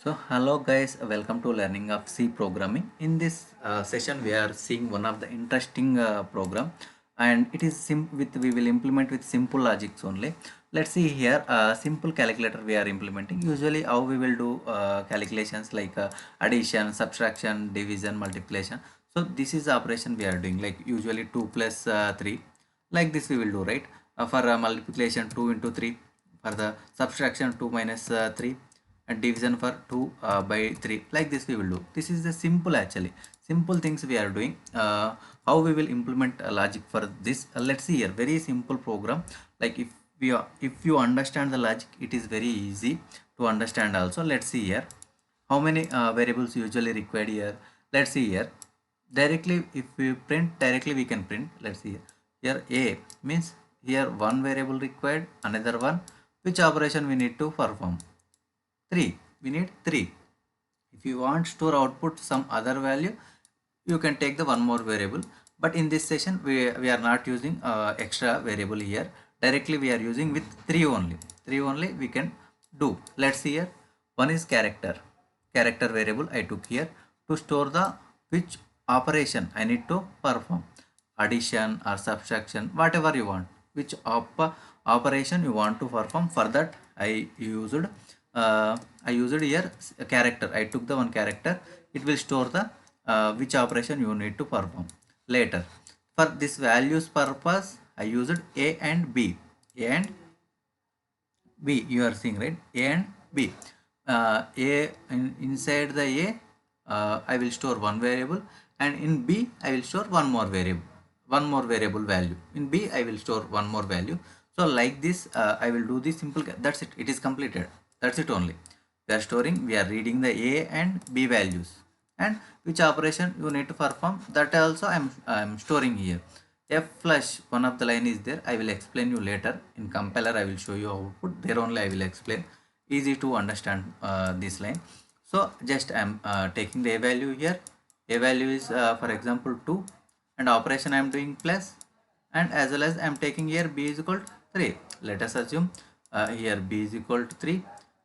So hello guys, welcome to learning of C programming. In this session, we are seeing one of the interesting program, and it is we will implement with simple logics only. Let's see here, simple calculator we are implementing. Usually, how we will do calculations like addition, subtraction, division, multiplication. So this is the operation we are doing. Like usually 2 plus 3, like this we will do, right? For multiplication 2 into 3, for the subtraction 2 minus 3, and division for 2 by 3, like this we will do. This is the simple, actually simple things we are doing. How we will implement a logic for this, let's see here. Very simple program. Like if you understand the logic, it is very easy to understand also. Let's see here how many variables usually required here. Let's see here. Directly, if we print directly, we can print. Let's see here. A means here one variable required, another one, which operation we need to perform. 3, we need 3. If you want store output some other value, you can take the one more variable. But in this session, we are not using extra variable here. Directly we are using with 3 only. 3 only we can do. Let's see here. One is character variable I took here to store the which operation I need to perform, addition or subtraction, whatever you want, which operation you want to perform. For that I used here a character. I took the one character. It will store the which operation you need to perform later. For this values purpose, I used A and B. A and B, you are seeing, right? A and B. Inside the A, I will store one variable, and in B, I will store one more variable value. In B, I will store one more value. So like this, I will do the simple. That's it. It is completed. That's it only. We are reading the A and B values, and which operation you need to perform. That also I'm storing here. F flush, one of the line is there. I will explain you later. In compiler, I will show you output. There only I will explain. Easy to understand this line. So just I'm taking the A value here. A value is for example 2, and operation I am doing plus, and as well as I am taking here B is equal to 3. Let us assume here B is equal to 3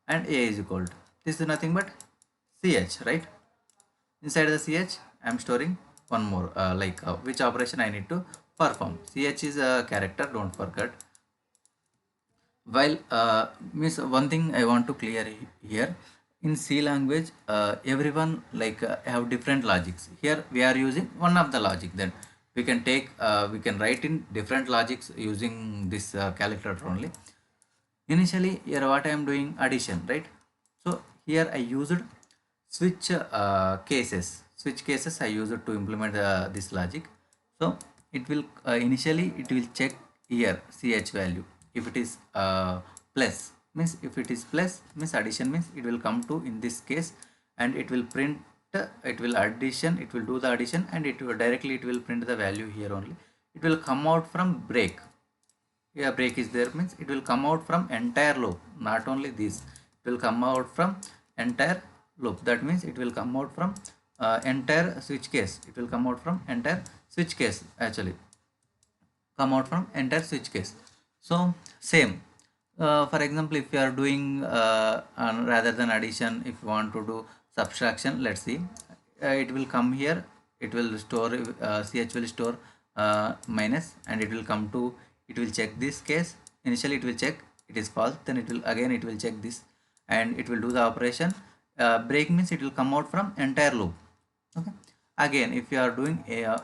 and A is equal to, this is nothing but CH, right? Inside the CH, I am storing one more which operation I need to perform. CH is a character, don't forget. While means one thing I want to clear here, in C language, everyone have different logics. Here we are using one of the logic. Then we can write in different logics using this calculator only. Initially, here what I am doing, addition, right? So here I used switch cases I used to implement this logic. So it will initially it will check here ch value. If it is plus, means if it is plus means addition, means it will come to in this case, and it will print, it will addition, it will do the addition, and it will directly it will print the value here only. It will come out from break. Here break is there, means it will come out from entire loop. Not only this, it will come out from entire loop. That means it will come out from entire switch case. It will come out from entire switch case, actually come out from entire switch case. So same, for example, if you are doing rather than addition, if you want to do subtraction, let's see, it will come here. It will store ch will store minus, and it will come to, it will check this case. Initially it will check, it is false, then it will again it will check this, and it will do the operation. Break means it will come out from entire loop. Okay, again if you are doing a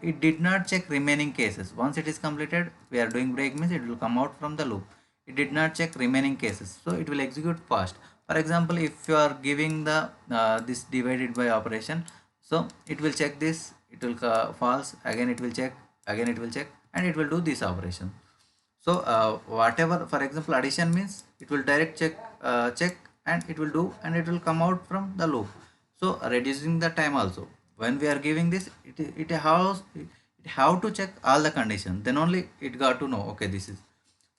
it did not check remaining cases. Once it is completed, we are doing break means it will come out from the loop. It did not check remaining cases, so it will execute fast. For example, if you are giving the this divided by operation, so it will check this, it will false, again it will check, again it will check, and it will do this operation. So whatever, for example, addition means it will direct check, and it will do, and it will come out from the loop. So reducing the time also. When we are giving this, it have to check all the conditions, then only it got to know, okay, this is.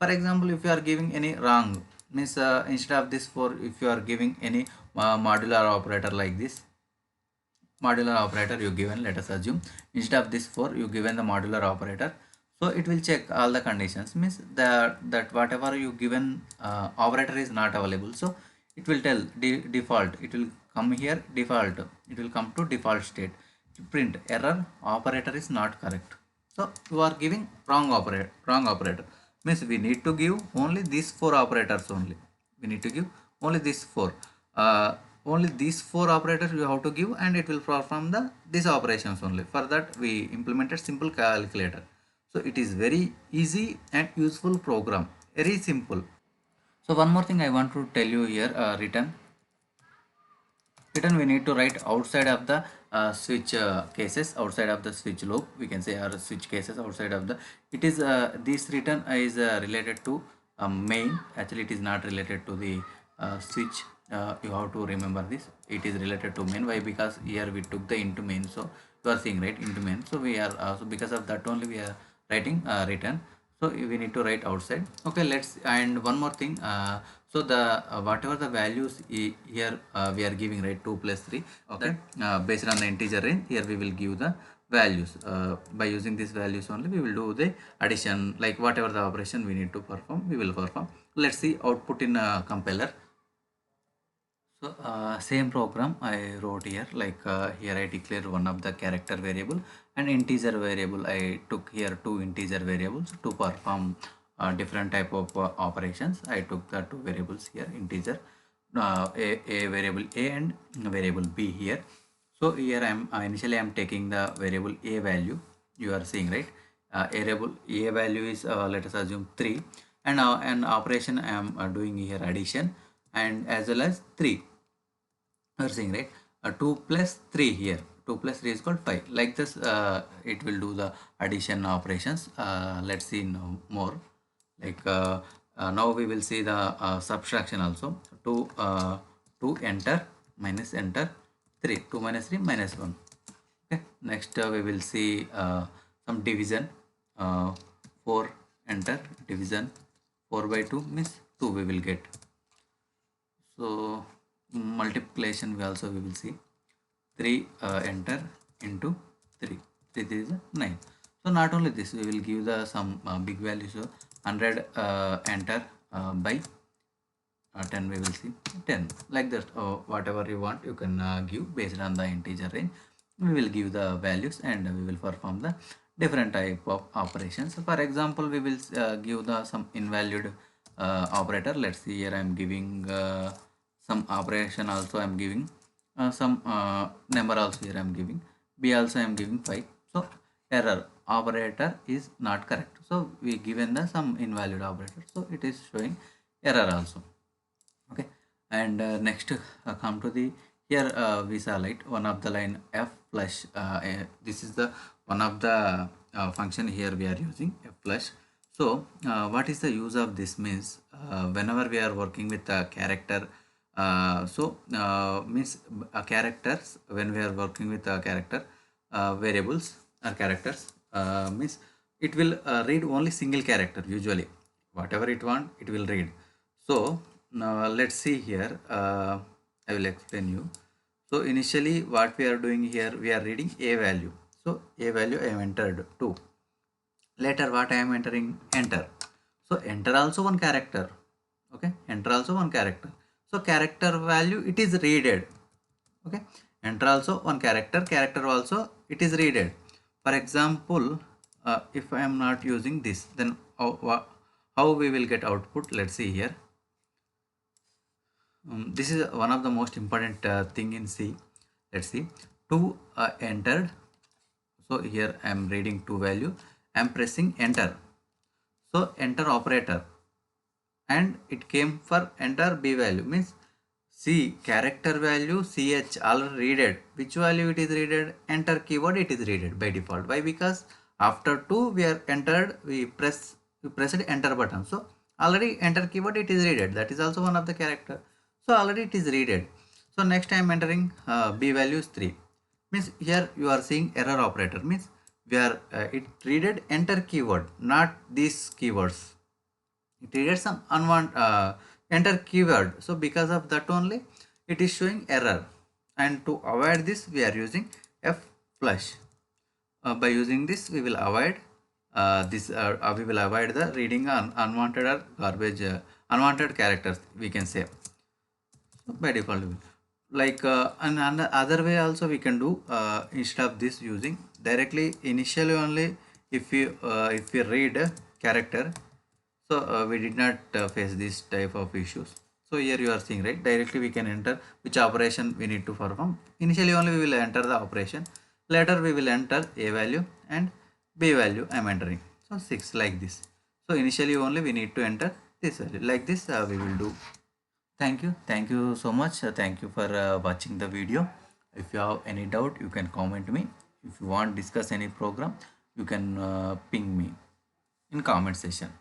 For example, if you are giving any wrong, means instead of this 4, if you are giving any modular operator like this, modular operator you given, let us assume instead of this 4 you given the modular operator. So it will check all the conditions, means that whatever you given operator is not available. So it will tell default, it will come here default, it will come to default state, print error operator is not correct. So you are giving wrong operator, means we need to give only these four operators only, we need to give only these four, uh, only these four operators you have to give, and it will perform the these operations only. For that we implemented simple calculator. So it is very easy and useful program, very simple. So one more thing I want to tell you here, return we need to write outside of the switch cases, outside of the switch loop, we can say, or switch cases outside of the, it is this return is related to main, actually it is not related to the switch. You have to remember this, it is related to main. Why? Because here we took the into main, so you are seeing right into main, so we are so because of that only we are writing return. So we need to write outside. Okay, let's, and one more thing, so the whatever the values here we are giving, right, 2 plus 3, okay, based on the integer range, here we will give the values. By using these values only we will do the addition, like whatever the operation we need to perform, we will perform. Let's see output in compiler. So same program I wrote here, like here I declare one of the character variable and integer variable. I took here two integer variables to perform different type of operations. I took the two variables here, integer, a variable a and variable b here. So here I am initially I am taking the variable a value. You are seeing right, a variable a value is let us assume 3, and an operation I am doing here addition, and as well as 3. You are seeing right, 2 plus 3 here, 2 plus 3 is called 5, like this it will do the addition operations. Let's see now more, like now we will see the subtraction also. 2 enter minus enter 3, 2 minus 3 minus 1. Okay, next we will see some division. 4 enter division 4 by 2 means 2 we will get. So multiplication we also we will see 3 enter into 3, 3 is 9. So not only this, we will give the some big values. So 100 enter by 10, we will see 10, like that. Whatever you want you can give based on the integer range, we will give the values and we will perform the different type of operations. So for example, we will give the some invalid operator. Let's see, here I am giving some operation also, I am giving some number also, here I am giving b also I am giving 5. So error operator is not correct, so we given the some invalid operator, so it is showing error also. Okay, and next come to the here we saw like one of the line f flush. This is the one of the function here we are using f flush. So what is the use of this means, whenever we are working with a character, means characters, when we are working with a character variables or characters, means it will read only single character usually, whatever it want it will read. So now let's see here, I will explain you. So initially what we are doing here, we are reading a value. So a value I have entered 2. Later what I am entering, enter. So enter also one character. Okay, enter also one character. So character value it is readed. Okay, enter also one character, character also it is readed. For example, if I am not using this, then how we will get output? Let's see here. This is one of the most important thing in C. Let's see, 2 entered. So here I am reading 2 value, I am pressing enter. So enter operator, and it came for enter b value, means C character value ch already readed. Which value it is readed? Enter keyword it is readed by default. Why? Because after 2 we are entered, we pressed enter button. So already enter keyword it is readed. That is also one of the character. So already it is readed. So next time entering b value is 3. Means here you are seeing error operator, means we are it readed enter keyword, not these keywords. It readed some unwanted enter keyword. So because of that only it is showing error. And to avoid this we are using f flush. By using this we will avoid we will avoid the reading unwanted or garbage unwanted characters, we can say. So by default we will. Like and other way also we can do, instead of this using directly initially only, if we read a character, so we did not face this type of issues. So here you are seeing, right, directly we can enter which operation we need to perform. Initially only we will enter the operation, later we will enter a value and b value I am entering, so 6 like this. So initially only we need to enter this value, like this we will do. Thank you so much. Thank you for watching the video. If you have any doubt, you can comment me. If you want discuss any program, you can ping me in comment section.